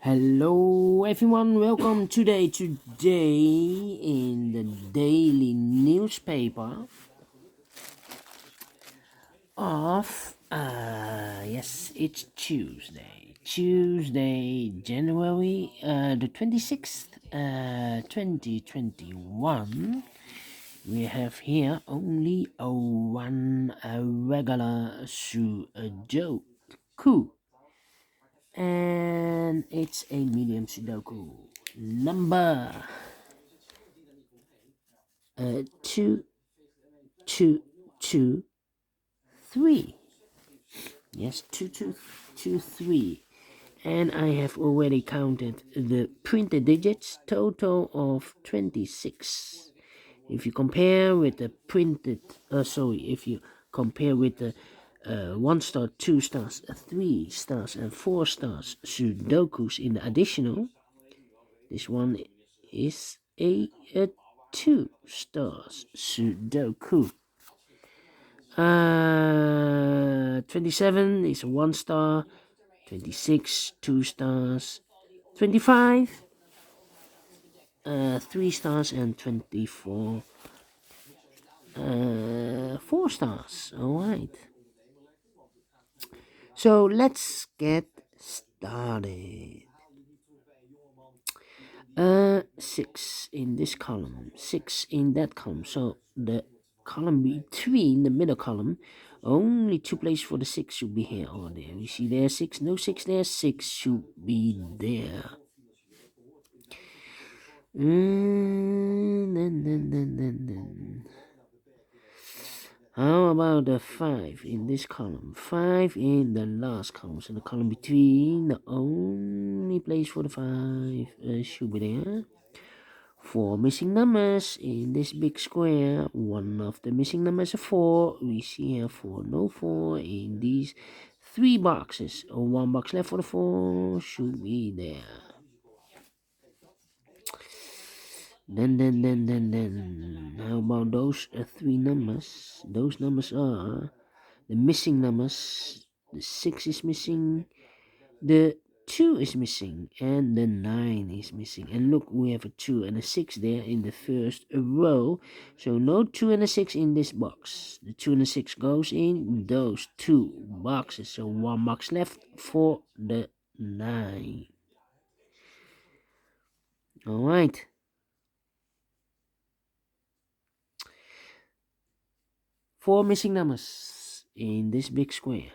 Hello everyone, welcome today in the daily newspaper of yes, it's Tuesday, January the 26th, 2021. We have here only one regular Sudoku, and it's a medium Sudoku number 2223. Yes, 2223. And I have already counted the printed digits, total of 26. If you compare with the if you compare with the 1 star, 2 stars, 3 stars, and 4 stars Sudokus in the additional, this one is a 2 stars Sudoku. 27 is a 1 star, 26 2 stars, 25 3 stars, and 24 4 stars. Alright, so let's get started. 6 in this column, 6 in that column, so the column between the middle column, only 2 places for the 6 should be here or there. You see there 6, no 6 there, 6 should be there. Then. How about the 5 in this column? 5 in the last column, so the column between, the only place for the 5 should be there. 4 missing numbers in this big square. One of the missing numbers is 4. We see here 4, no 4 in these 3 boxes. 1 box left for the 4 should be there. Then. How about those 3 numbers? Those numbers are the missing numbers. The 6 is missing. The 2 is missing, and the 9 is missing. And look, we have a 2 and a 6 there in the first row, so no 2 and a 6 in this box. The 2 and the 6 goes in those 2 boxes, so 1 box left for the 9. Alright, four missing numbers in this big square.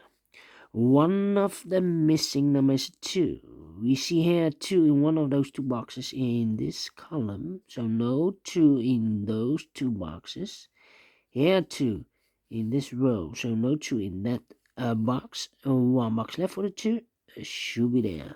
One of the missing numbers 2. We see here 2 in one of those 2 boxes in this column, so no 2 in those 2 boxes. Here 2 in this row, so no 2 in that box. 1 box left for the 2 should be there.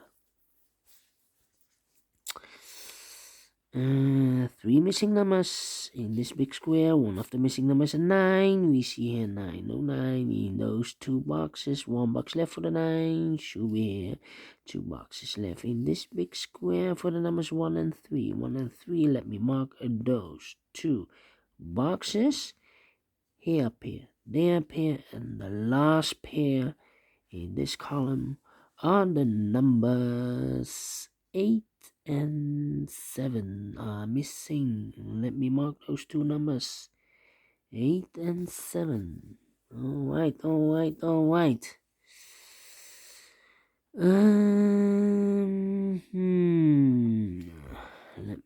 3 missing numbers in this big square. One of the missing numbers is 9. We see here 9. No 9 in those 2 boxes. 1 box left for the 9. Should be here. 2 boxes left in this big square for the numbers 1 and 3. 1 and 3. Let me mark those 2 boxes. Here appear, there appear, and the last pair in this column are the numbers 8 and 7 are missing. Let me mark those 2 numbers, 8 and 7. Alright. Let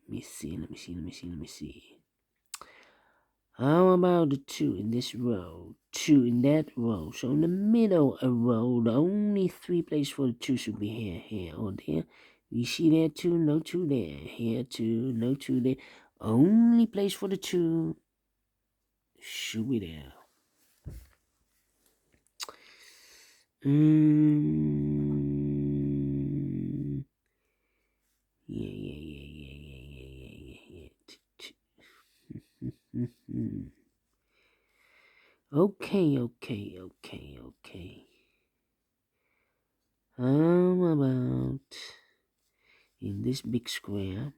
me see. How about the 2 in this row, 2 in that row? So in the middle row, the only 3 places for the 2 should be here, or there. We see there 2, no 2 there. Here 2, no 2 there. Only place for the 2 should be there. Yeah. Okay. How about in this big square?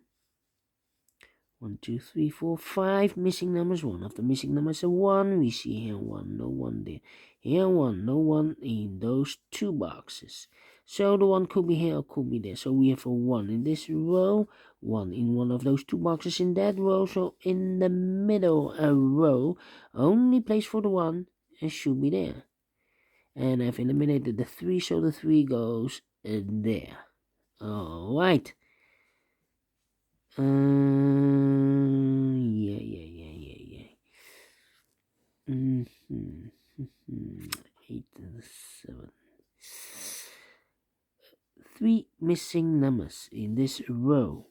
1, 2, 3, 4, 5 missing numbers. One of the missing numbers is 1. We see here 1, no 1 there. Here 1, no 1 in those 2 boxes. So the 1 could be here or could be there. So we have a 1 in this row, 1 in one of those 2 boxes in that row. So in the middle a row, only place for the 1 and should be there. And I've eliminated the 3, so the 3 goes there. Alright. Yeah. 8 and 7. 3 missing numbers in this row.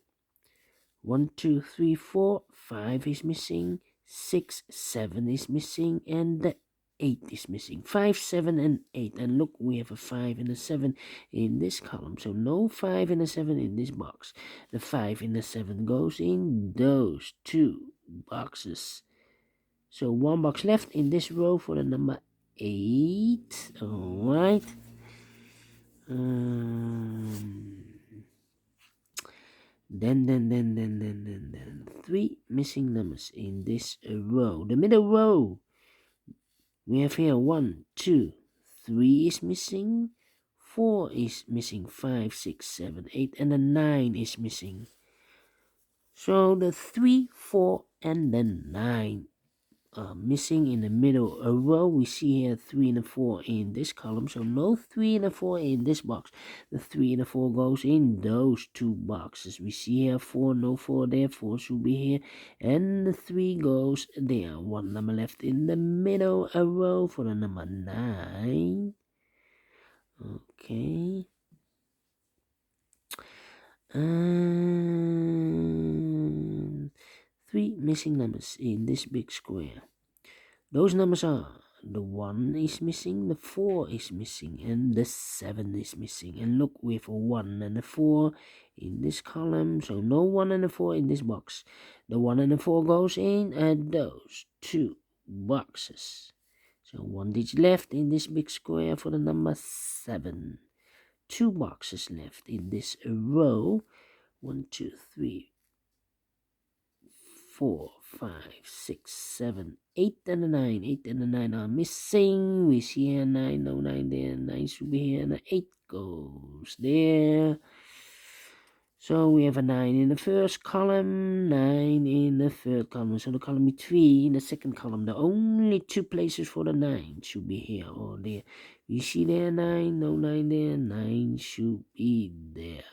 1, 2, 3, 4, 5 is missing, 6, 7 is missing, and the 8 is missing. 5, 7, and 8. And look, we have a 5 and a 7 in this column. So no 5 and a 7 in this box. The 5 and the 7 goes in those 2 boxes. So 1 box left in this row for the number 8. Alright. Then 3 missing numbers in this row. The middle row, we have here 1, 2, 3 is missing, 4 is missing, 5, 6, 7, 8, and the 9 is missing. So the 3, 4, and the 9 missing in the middle row. We see here 3 and a 4 in this column, so no 3 and a 4 in this box. The 3 and a 4 goes in those 2 boxes. We see here 4, no 4 there, 4 should be here, and the 3 goes there. 1 number left in the middle row for the number 9. Okay. 3 missing numbers in this big square. Those numbers are the 1 is missing, the 4 is missing, and the 7 is missing. And look, we have a 1 and a 4 in this column, so no 1 and a 4 in this box. The 1 and the 4 goes in those 2 boxes. So 1 digit left in this big square for the number 7. 2 boxes left in this row. 1, 2, 3, 4, 5, 6, 7, 8, and the 9. 8 and the 9 are missing. We see here 9, no 9 there. 9 should be here, and the 8 goes there. So we have a 9 in the first column, 9 in the third column. So the column between the second column, the only 2 places for the 9 should be here or there. You see there 9, no 9 there. 9 should be there.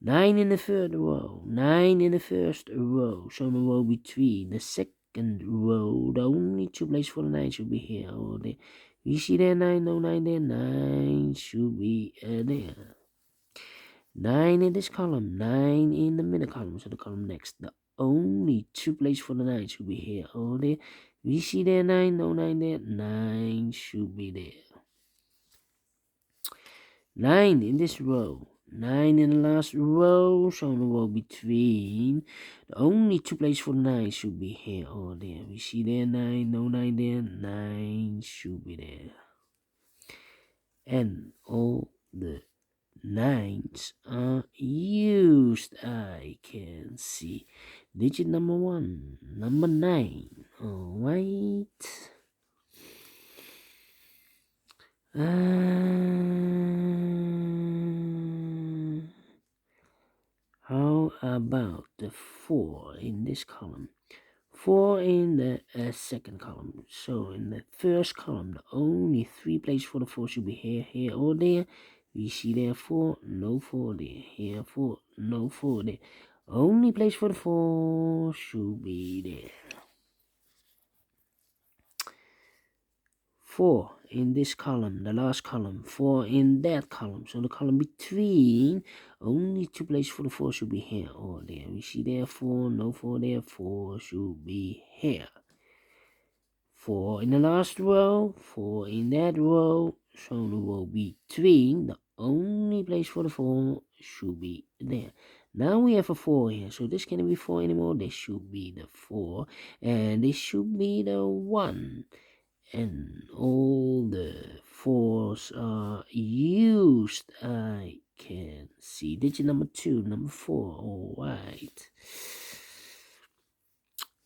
9 in the third row, 9 in the first row. So the row between the second row, the only 2 places for the 9 should be here or there. You see there 9, no 9 there. 9 should be there. 9 in this column, 9 in the middle column, so the column next. The only 2 places for the 9 should be here or there. You see there 9, no 9 there. 9 should be there. 9 in this row, 9 in the last row, so in the row between. The only 2 places for the 9 should be here or there. We see there 9, no 9 there. 9 should be there. And all the 9s are used. I can see digit number 1, number 9. Alright. How about the 4 in this column? 4 in the second column. So in the first column, the only 3 places for the 4 should be here, here, or there. We see there 4, no 4 there. Here 4, no 4 there. Only place for the 4 should be there. 4 in this column, the last column, 4 in that column. So the column between, only 2 places for the 4 should be here or there. We see there 4, no 4 there, 4 should be here. 4 in the last row, 4 in that row. So the row between, the only place for the 4 should be there. Now we have a 4 here, so this can't be 4 anymore. This should be the 4, and this should be the 1. And all the 4s are used. I can see digit number 2, number 4. Alright.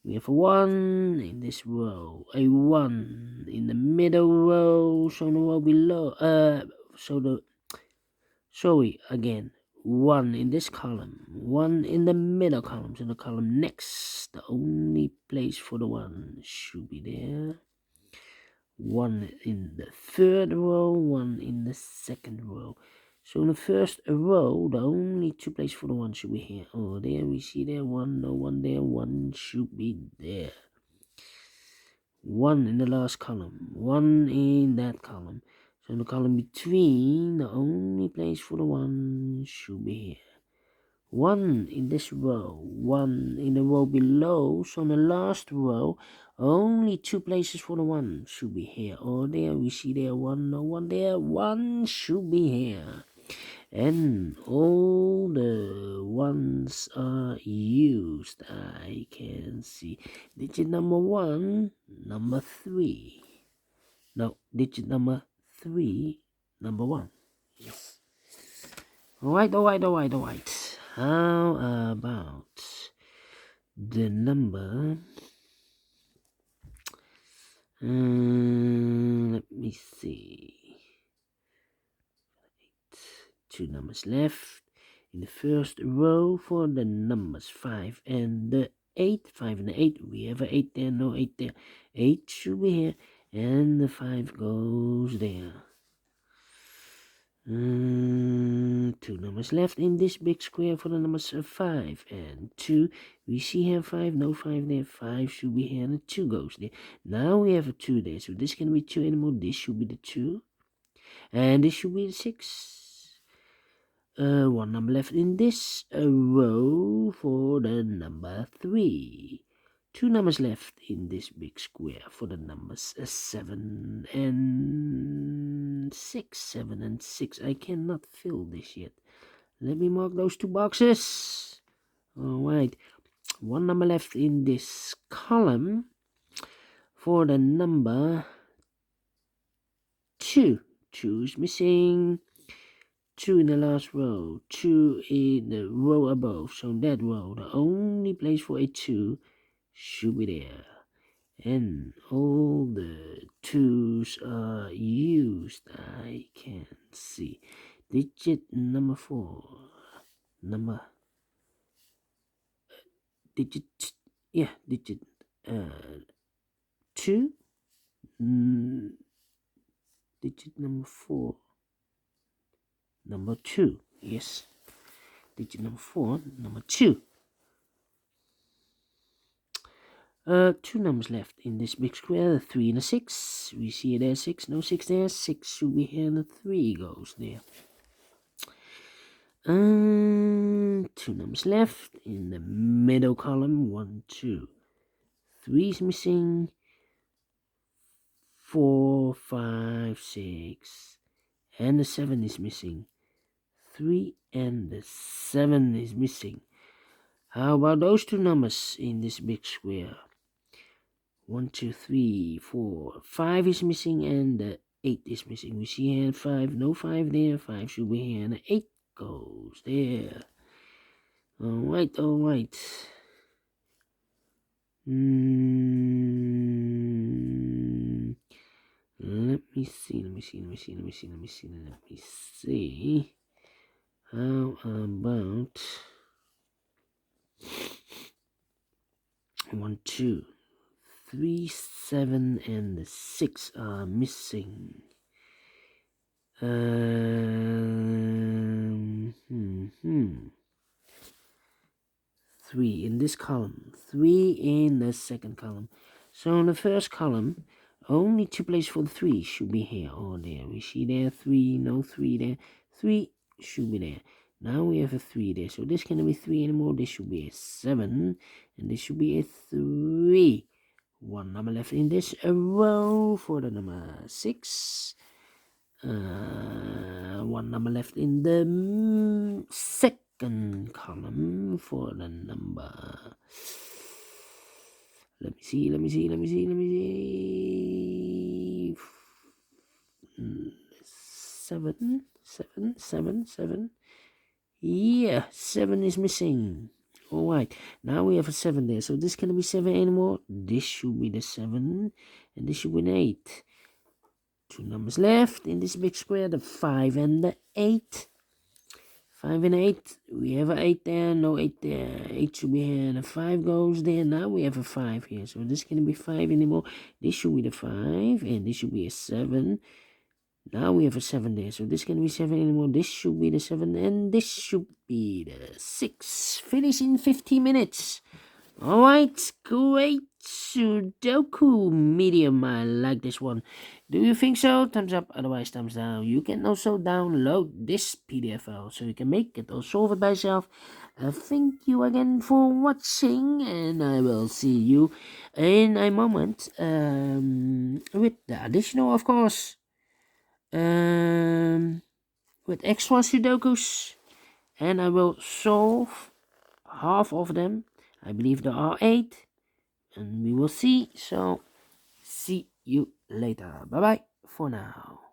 We have a 1 in this row, a 1 in the middle row, so the row below, so the So again, 1 in this column, 1 in the middle column, so the column next, the only place for the 1 should be there. 1 in the third row, 1 in the second row. So in the first row, the only 2 places for the 1 should be here. Oh, there we see there 1, no 1 there, 1 should be there. 1 in the last column, 1 in that column. So in the column between, the only place for the 1 should be here. 1 in this row, 1 in the row below. So in the last row, only 2 places for the 1 should be here. Oh, there we see there 1, no 1 there, 1 should be here. And all the 1s are used. I can see digit number 1, number 3. No, digit number 3, number 1. Yes. Alright. How about the number? Let me see. 2 numbers left in the first row for the numbers 5 and the 8. 5 and the 8. We have an 8 there, no 8 there. 8 should be here, and the 5 goes there. 2 numbers left in this big square for the numbers 5 and 2. We see here 5, no 5 there. 5 should be here, and the 2 goes there. Now we have a 2 there, so this can be 2 anymore. This should be the 2, and this should be the 6. 1 number left in this row for the number 3. 2 numbers left in this big square for the numbers 7 and 6. 7 and 6. I cannot fill this yet. Let me mark those 2 boxes. Alright. 1 number left in this column for the number 2. 2 is missing. 2 in the last row, 2 in the row above. So in that row, the only place for a 2 should be there. And all the 2s are used. I can see. Digit number 4. Digit 2. Digit number 4. Number 2, yes. Digit number 4, number 2. 2 numbers left in this big square, 3 and a 6. We see there 6, no 6 there. 6 should be here, and the 3 goes there. 2 numbers left in the middle column, 1, 2. 3 is missing. 4, 5, 6. And the 7 is missing. 3 and the 7 is missing. How about those 2 numbers in this big square? 1, 2, 3, 4. 5 is missing and the 8 is missing. We see here 5, no 5 there. 5 should be here, and the 8 goes there. Alright. Let me see. How about 1, 2, 3, 7, and the 6 are missing. 3 in this column, 3 in the second column. So in the first column, only 2 places for the 3 should be here or there. We see there 3, no 3 there. 3 should be there. Now we have a 3 there. So this cannot be 3 anymore. This should be a 7. And this should be a 3. 1 number left in this row for the number 6. 1 number left in the second column for the number. Let me see. 7. Yeah, 7 is missing. Alright, now we have a 7 there. So this cannot be 7 anymore. This should be the 7. And this should be an 8. 2 numbers left in this big square, the 5 and the 8. 5 and 8. We have an 8 there. No 8 there. 8 should be here. The 5 goes there. Now we have a 5 here. So this can't be 5 anymore. This should be the 5. And this should be a 7. Now we have a 7 there. So this can't be 7 anymore. This should be the 7. And this should be the 6. Finish in 15 minutes. Alright, great Sudoku Medium. I like this one. Do you think so? Thumbs up, otherwise thumbs down. You can also download this PDF file so you can make it or solve it by yourself. Thank you again for watching, and I will see you in a moment with the additional, of course, with extra Sudokus, and I will solve half of them. I believe there are 8, and we will see. So, see you later. Bye bye for now.